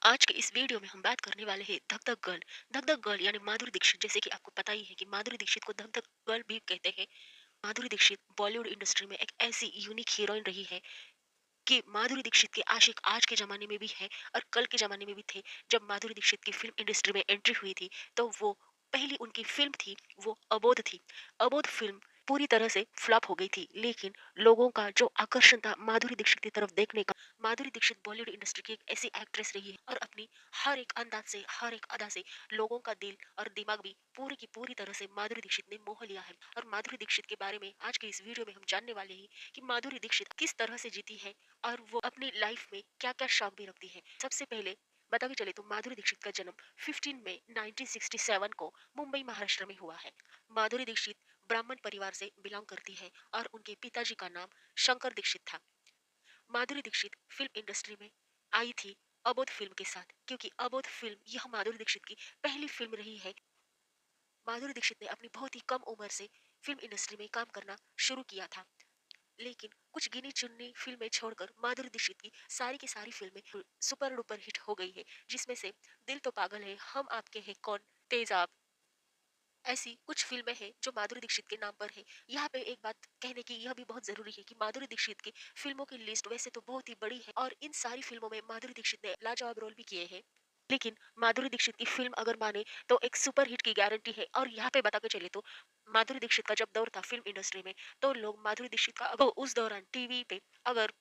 आज के इस वीडियो में हम बात करने वाले हैं धक धक गर्ल। धक धक गर्ल यानी माधुरी दीक्षित। जैसे कि आपको पता ही है कि माधुरी दीक्षित को धक धक गर्ल भी कहते हैं। माधुरी दीक्षित बॉलीवुड इंडस्ट्री में एक ऐसी यूनिक हीरोइन रही है कि माधुरी दीक्षित के आशिक आज के जमाने में भी है और कल के जमाने में भी थे। जब माधुरी दीक्षित की फिल्म इंडस्ट्री में एंट्री हुई थी तो वो पहली उनकी फिल्म थी, वो अबोध थी। अबोध फिल्म पूरी तरह से फ्लॉप हो गई थी, लेकिन लोगों का जो आकर्षण था माधुरी दीक्षित की तरफ देखने का। माधुरी दीक्षित बॉलीवुड इंडस्ट्री की एक ऐसी एक्ट्रेस रही है और अपनी हर एक अंदाज से, हर एक अदा से लोगों का दिल और दिमाग भी पूरी की पूरी तरह से माधुरी दीक्षित ने मोह लिया है। और माधुरी दीक्षित के बारे में आज के इस वीडियो में हम जानने वाले हैं कि माधुरी दीक्षित किस तरह से जीती है और वो अपनी लाइफ में क्या क्या शौक भी रखती है। सबसे पहले बता के चले तो माधुरी दीक्षित का जन्म 15 मई 1967 को मुंबई महाराष्ट्र में हुआ है। माधुरी दीक्षित ब्राह्मण परिवार से बिलोंग करती है और उनके पिताजी का नाम शंकर दीक्षित था। माधुरी दीक्षित फिल्म इंडस्ट्री में आई थी अबोध फिल्म के साथ, क्योंकि अबोध फिल्म यह माधुरी दीक्षित की पहली फिल्म रही है। माधुरी दीक्षित ने अपनी बहुत ही कम उम्र से फिल्म इंडस्ट्री में काम करना शुरू किया था, लेकिन कुछ गिनी चुनी फिल्में छोड़कर माधुरी दीक्षित की सारी की सारी फिल्में सुपर डुपर हिट हो गई है। जिसमें से दिल तो पागल है, हम आपके हैं कौन, तेजाब, ऐसी कुछ फिल्में हैं जो माधुरी दीक्षित के नाम पर है। यहाँ पे एक बात कहने की यह भी बहुत जरूरी है कि माधुरी दीक्षित की फिल्मों की लिस्ट वैसे तो बहुत ही बड़ी है और इन सारी फिल्मों में माधुरी दीक्षित ने लाजवाब रोल भी किए हैं। लेकिन माधुरी दीक्षित की फिल्म अगर माने तो एक सुपर हिट की गारंटी है। और यहाँ पे बता के चले तो माधुरी दीक्षित का जब दौर था फिल्म इंडस्ट्री में, तो लोग माधुरी दीक्षित का अगर उस दौरान टीवी पे अगर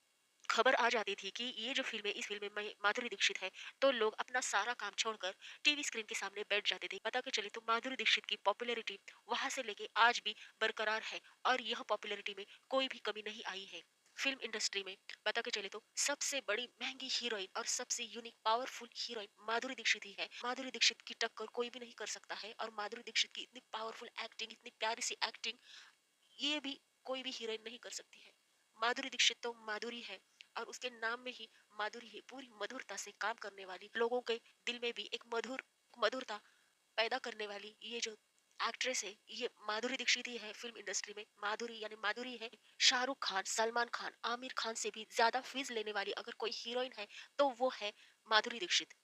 खबर आ जाती थी कि ये जो फिल्म है इस फिल्म में माधुरी दीक्षित है, तो लोग अपना सारा काम छोड़कर टीवी स्क्रीन के सामने बैठ जाते थे। पता के चले तो माधुरी दीक्षित की पॉपुलैरिटी वहां से लेके आज भी बरकरार है और यह पॉपुलैरिटी में कोई भी कमी नहीं आई है। फिल्म इंडस्ट्री में बता के चले तो सबसे बड़ी महंगी हीरोइन और सबसे unique powerful heroine Madhuri Dixit ही है। माधुरी दीक्षित की टक्कर कोई भी नहीं कर सकता है और माधुरी दीक्षित की इतनी पावरफुल एक्टिंग, इतनी प्यारी सी एक्टिंग, ये भी कोई भी हीरोइन नहीं कर सकती है। माधुरी दीक्षित तो माधुरी है और उसके नाम में ही माधुरी है। पूरी मधुरता से काम करने वाली, लोगों के दिल में भी एक मधुरता पैदा करने वाली ये जो एक्ट्रेस है, ये माधुरी दीक्षित ही है। फिल्म इंडस्ट्री में माधुरी यानी माधुरी है। शाहरुख खान, सलमान खान, आमिर खान से भी ज्यादा फीस लेने वाली अगर कोई हीरोइन है तो वो है माधुरी दीक्षित।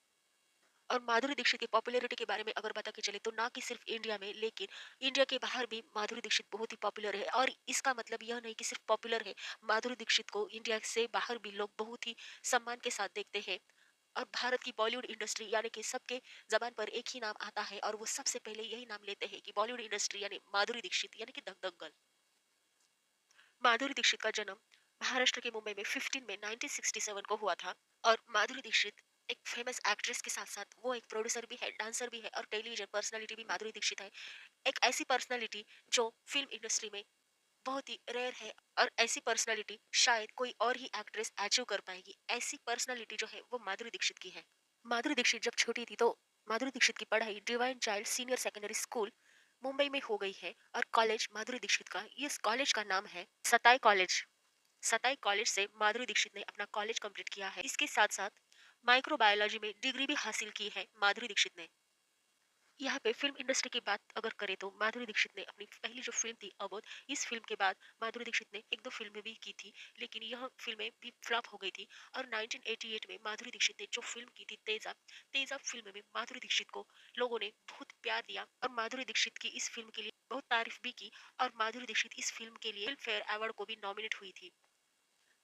और माधुरी दीक्षित की पॉपुलैरिटी के बारे में अगर बता के चले तो ना कि सिर्फ इंडिया में, लेकिन इंडिया के बाहर भी माधुरी दीक्षित बहुत ही पॉपुलर है। और इसका मतलब यह नहीं कि सिर्फ पॉपुलर है, माधुरी दीक्षित को इंडिया से बाहर भी लोग बहुत ही सम्मान के साथ देखते हैं। और भारत की बॉलीवुड इंडस्ट्री यानी कि सबके जबान पर एक ही नाम आता है और वो सबसे पहले यही नाम लेते हैं कि बॉलीवुड इंडस्ट्री यानी माधुरी दीक्षित यानी कि दंग दंगल। माधुरी दीक्षित का जन्म महाराष्ट्र के मुंबई में 15 में 1967 को हुआ था। और माधुरी दीक्षित एक फेमस एक्ट्रेस के साथ साथ वो एक प्रोड्यूसर भी है, डांसर भी है और टेलीविजन पर्सनालिटी भी माधुरी दीक्षित है। एक ऐसी पर्सनालिटी जो फिल्म इंडस्ट्री में बहुत ही रेयर है और ऐसी पर्सनालिटी शायद कोई और ही एक्ट्रेस अचीव कर पाएगी। ऐसी पर्सनालिटी जो है वो माधुरी दीक्षित की है। माधुरी दीक्षित जब छोटी थी तो माधुरी दीक्षित की पढ़ाई divine child senior secondary school Mumbai में हो गई है। और कॉलेज माधुरी दीक्षित का, इस कॉलेज का नाम है सताई कॉलेज। सताई कॉलेज से माधुरी दीक्षित ने अपना कॉलेज कंप्लीट किया है। इसके साथ साथ माइक्रोबायोलॉजी में डिग्री भी हासिल की है माधुरी दीक्षित ने। यहाँ पे फिल्म इंडस्ट्री की बात अगर करें तो माधुरी दीक्षित ने अपनी पहली जो फिल्म थी अबोध, इस फिल्म के बाद माधुरी दीक्षित ने एक दो फिल्में भी की थी, लेकिन यह फिल्में भी फ्लॉप हो गई थी। और 1988 में माधुरी दीक्षित ने जो फिल्म की थी तेजाब, तेजाब फिल्म में माधुरी दीक्षित को लोगों ने बहुत प्यार दिया और माधुरी दीक्षित की इस फिल्म के लिए बहुत तारीफ भी की। और माधुरी दीक्षित इस फिल्म के लिए फिल्म फेयर अवार्ड को भी नॉमिनेट हुई थी।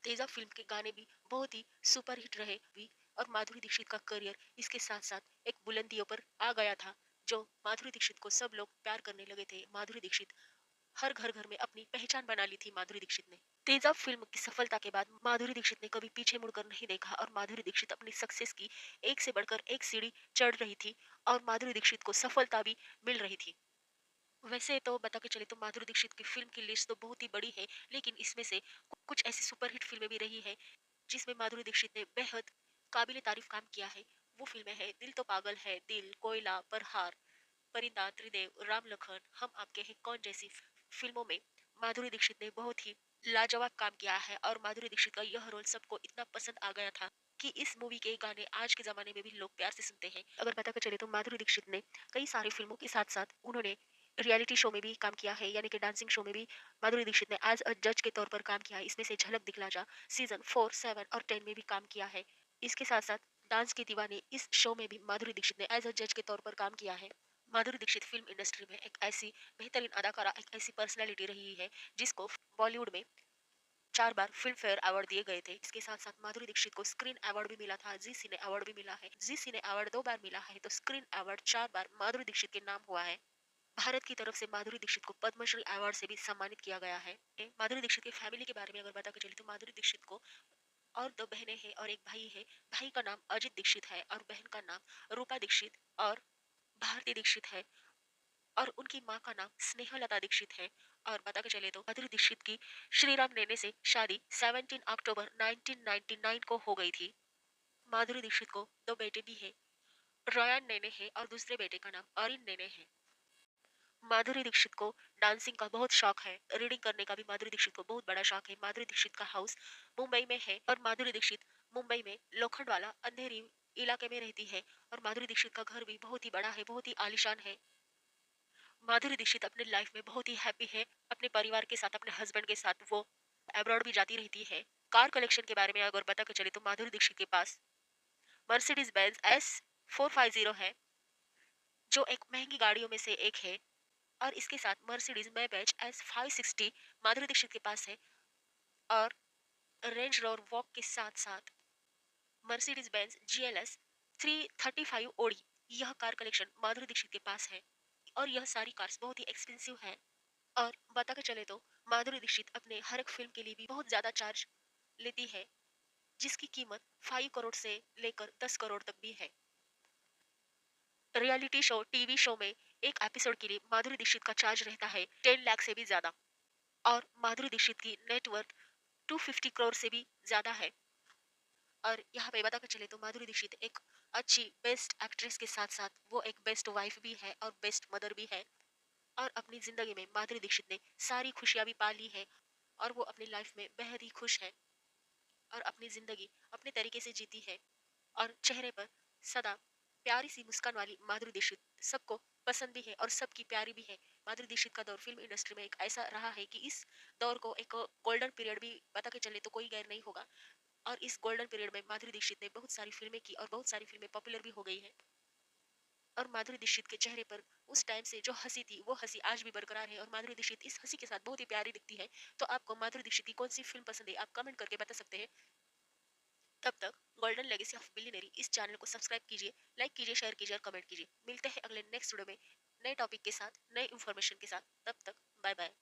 तेजा फिल्म के गाने भी बहुत ही सुपर हिट रहे भी। और माधुरी दीक्षित का करियर इसके साथ साथ एक बुलंदियों पर आ गया था, जो माधुरी दीक्षित को सब लोग प्यार करने लगे थे। माधुरी दीक्षित हर घर घर में अपनी पहचान बना ली थी माधुरी दीक्षित ने। तेजाब फिल्म की सफलता के बाद माधुरी दीक्षित ने कभी पीछे मुड़कर नहीं देखा और माधुरी दीक्षित अपनी सक्सेस की एक से बढ़कर एक सीढ़ी चढ़ रही थी और माधुरी दीक्षित को सफलता भी मिल रही थी। वैसे तो बता के चले तो माधुरी दीक्षित की फिल्म की लिस्ट तो बहुत ही बड़ी है, लेकिन इसमें से कुछ ऐसी सुपरहिट फिल्में भी रही है जिसमें माधुरी दीक्षित ने बेहद काबिल तारीफ काम किया है। वो फिल्में हैं दिल तो पागल है, दिल, कोयला, परहार, परिंदा, त्रिदेव, राम लखन, हम आपके हैं कौन जैसी फिल्मों में माधुरी दीक्षित ने बहुत ही लाजवाब काम किया है। और माधुरी दीक्षित का यह रोल सबको इतना पसंद आ गया था कि इस मूवी के गाने आज के जमाने में भी लोग प्यार से सुनते हैं। अगर पता कर चले तो माधुरी दीक्षित ने कई सारी फिल्मों के साथ साथ उन्होंने रियलिटी शो में भी काम किया है, यानी कि डांसिंग शो में भी माधुरी दीक्षित ने एज अ जज के तौर पर काम किया है। इसमें से झलक दिखला जा सीजन 4, 7 और 10 में भी काम किया है। इसके साथ साथ डांस की दीवानी इस शो में भी माधुरी दीक्षित ने एज अ जज के तौर पर काम किया है। माधुरी दीक्षित फिल्म इंडस्ट्री में एक ऐसी बेहतरीन अदाकारा, एक ऐसी पर्सनैलिटी रही है जिसको बॉलीवुड में 4 बार फिल्म फेयर अवार्ड दिए गए थे। इसके साथ-साथ माधुरी दीक्षित को स्क्रीन अवार्ड भी मिला था, जी सिने अवार्ड भी मिला है। जी सिने अवार्ड 2 बार मिला है, तो स्क्रीन अवार्ड 4 बार माधुरी दीक्षित के नाम हुआ है। भारत की तरफ से माधुरी दीक्षित को पद्मश्री अवार्ड से भी सम्मानित किया गया है। माधुरी दीक्षित की फैमिली के बारे में अगर बता के चले तो माधुरी दीक्षित को और 2 बहनें हैं और 1 भाई है। भाई का नाम अजित दीक्षित है और बहन का नाम रूपा दीक्षित और भारती दीक्षित है। और उनकी माँ का नाम स्नेहलता दीक्षित है। और पता के चले तो माधुरी दीक्षित की श्रीराम नेने से शादी 17 अक्टूबर 1999 को हो गई थी। माधुरी दीक्षित को 2 बेटे भी हैं। रयान नेने है और दूसरे बेटे का नाम अरिन नेने है। माधुरी दीक्षित को डांसिंग का बहुत शौक है, रीडिंग करने का भी माधुरी दीक्षित को बहुत बड़ा शौक है। माधुरी दीक्षित का हाउस मुंबई में है और माधुरी दीक्षित मुंबई में लोखंडवाला अंधेरी इलाके में रहती है। और माधुरी दीक्षित का घर भी बहुत ही बड़ा है, बहुत ही आलीशान है। माधुरी दीक्षित अपने लाइफ में बहुत ही हैप्पी है। अपने परिवार के साथ, अपने हस्बैंड के साथ वो अब्रॉड भी जाती रहती है। कार कलेक्शन के बारे में अगर बता के चले तो माधुरी दीक्षित के पास मर्सिडीज बेंज S450 है, जो एक महंगी गाड़ियों में से एक है। और इसके साथ मर्सिडीज मैबेज S560 माधुरी दीक्षित के पास है। और रेंज रोवर वॉक के साथ साथ मर्सिडीज बेंज GLS 335 ओडी, यह कार कलेक्शन माधुरी दीक्षित के पास है। और यह सारी कार्स बहुत ही एक्सपेंसिव है। और बता के चले तो माधुरी दीक्षित अपने हर एक फिल्म के लिए भी बहुत ज्यादा चार्ज लेती है, जिसकी कीमत 5 करोड़ से लेकर 10 करोड़ तक भी है। रियलिटी शो, टीवी शो में एक एपिसोड के लिए माधुरी दीक्षित का चार्ज रहता है 10 लाख से भी ज्यादा। और माधुरी दीक्षित की नेटवर्थ 250 करोड़ से भी ज्यादा है। और यहाँ पे बता के चले तो माधुरी दीक्षित एक अच्छी बेस्ट एक्ट्रेस के साथ साथ वो एक बेस्ट वाइफ भी है और बेस्ट मदर भी है। और अपनी जिंदगी में माधुरी दीक्षित ने सारी खुशियां भी पा ली है और वो अपनी लाइफ में बेहद ही खुश है और अपनी जिंदगी अपने तरीके से जीती है। और चेहरे पर सदा प्यारी सी मुस्कान वाली माधुरी दीक्षित सबको पसंद भी है और सबकी प्यारी भी है। माधुरी दीक्षित का दौर फिल्म इंडस्ट्री में एक ऐसा रहा है कि इस दौर को एक गोल्डन पीरियड भी बता के चले तो कोई गैर नहीं होगा। और इस गोल्डन पीरियड में माधुरी दीक्षित ने बहुत सारी फिल्में की और बहुत सारी फिल्में पॉपुलर भी हो गई है। और माधुरी दीक्षित के चेहरे पर उस टाइम से जो हंसी थी वो हंसी आज भी बरकरार है और माधुरी दीक्षित इस हंसी के साथ बहुत ही प्यारी दिखती है। तो आपको माधुरी दीक्षित की कौन सी फिल्म पसंद है, आप कमेंट करके बता सकते हैं। तब तक गोल्डन लेगेसी ऑफ बिलियनरी इस चैनल को सब्सक्राइब कीजिए, लाइक कीजिए, शेयर कीजिए और कमेंट कीजिए। मिलते हैं अगले नेक्स्ट वीडियो में नए टॉपिक के साथ, नए इन्फॉर्मेशन के साथ। तब तक बाय बाय।